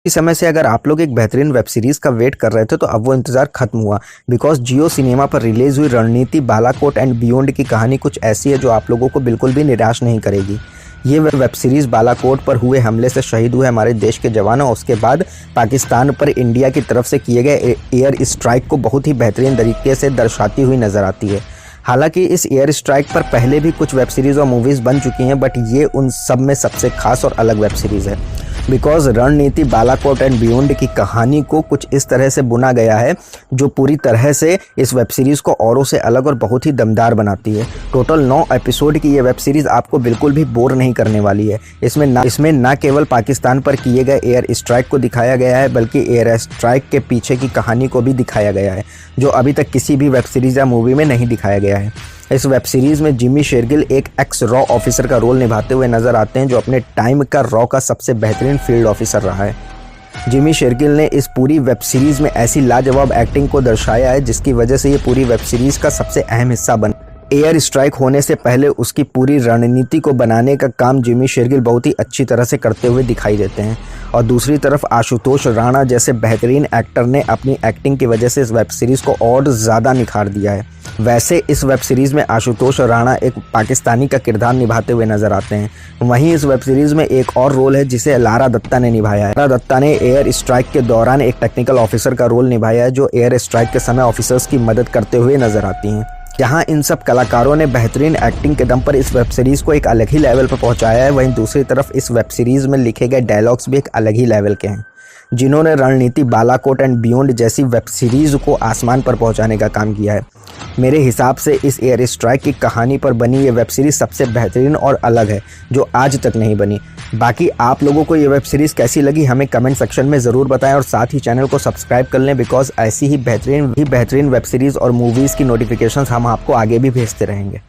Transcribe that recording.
इस समय से अगर आप लोग एक बेहतरीन वेब सीरीज़ का वेट कर रहे थे तो अब वो इंतज़ार खत्म हुआ, बिकॉज जियो सिनेमा पर रिलीज़ हुई रणनीति बालाकोट एंड बियॉन्ड की कहानी कुछ ऐसी है जो आप लोगों को बिल्कुल भी निराश नहीं करेगी। ये वेब सीरीज़ बालाकोट पर हुए हमले से शहीद हुए हमारे देश के जवानों, उसके बाद पाकिस्तान पर इंडिया की तरफ से किए गए एयर स्ट्राइक को बहुत ही बेहतरीन तरीके से दर्शाती हुई नज़र आती है। हालांकि इस एयर स्ट्राइक पर पहले भी कुछ वेब सीरीज़ और मूवीज़ बन चुकी हैं, बट ये उन सब में सबसे खास और अलग वेब सीरीज़ है, बिकॉज रणनीति बालाकोट एंड बियॉन्ड की कहानी को कुछ इस तरह से बुना गया है जो पूरी तरह से इस वेब सीरीज़ को औरों से अलग और बहुत ही दमदार बनाती है। टोटल 9 एपिसोड की ये वेब सीरीज़ आपको बिल्कुल भी बोर नहीं करने वाली है। इसमें ना केवल पाकिस्तान पर किए गए एयर स्ट्राइक को दिखाया गया है, बल्कि एयर स्ट्राइक के पीछे की कहानी को भी दिखाया गया है, जो अभी तक किसी भी वेब सीरीज़ या मूवी में नहीं दिखाया गया है। इस वेब सीरीज़ में जिमी शेरगिल एक एक्स रॉ ऑफिसर का रोल निभाते हुए नजर आते हैं, जो अपने टाइम का रॉ का सबसे बेहतरीन फील्ड ऑफिसर रहा है। जिमी शेरगिल ने इस पूरी वेब सीरीज़ में ऐसी लाजवाब एक्टिंग को दर्शाया है जिसकी वजह से ये पूरी वेब सीरीज़ का सबसे अहम हिस्सा बना। एयर स्ट्राइक होने से पहले उसकी पूरी रणनीति को बनाने का काम जिमी शेरगिल बहुत ही अच्छी तरह से करते हुए दिखाई देते हैं, और दूसरी तरफ आशुतोष राणा जैसे बेहतरीन एक्टर ने अपनी एक्टिंग की वजह से इस वेब सीरीज़ को और ज़्यादा निखार दिया है। वैसे इस वेब सीरीज़ में आशुतोष राणा एक पाकिस्तानी का किरदार निभाते हुए नजर आते हैं। वहीं इस वेब सीरीज़ में एक और रोल है जिसे लारा दत्ता ने निभाया है। लारा दत्ता ने एयर स्ट्राइक के दौरान एक टेक्निकल ऑफिसर का रोल निभाया है, जो एयर स्ट्राइक के समय ऑफिसर्स की मदद करते हुए नजर आती हैं। यहाँ इन सब कलाकारों ने बेहतरीन एक्टिंग के दम पर इस वेब सीरीज़ को एक अलग ही लेवल पर पहुँचाया है। वहीं दूसरी तरफ इस वेब सीरीज़ में लिखे गए डायलॉग्स भी एक अलग ही लेवल के हैं, जिन्होंने रणनीति बालाकोट एंड बियॉन्ड जैसी वेब सीरीज़ को आसमान पर पहुंचाने का काम किया है। मेरे हिसाब से इस एयर स्ट्राइक की कहानी पर बनी ये वेब सीरीज़ सबसे बेहतरीन और अलग है जो आज तक नहीं बनी। बाकी आप लोगों को ये वेब सीरीज़ कैसी लगी हमें कमेंट सेक्शन में ज़रूर बताएं, और साथ ही चैनल को सब्सक्राइब कर लें, बिकॉज ऐसी ही बेहतरीन वेब सीरीज़ और मूवीज़ की नोटिफिकेशंस हम आपको आगे भी भेजते रहेंगे।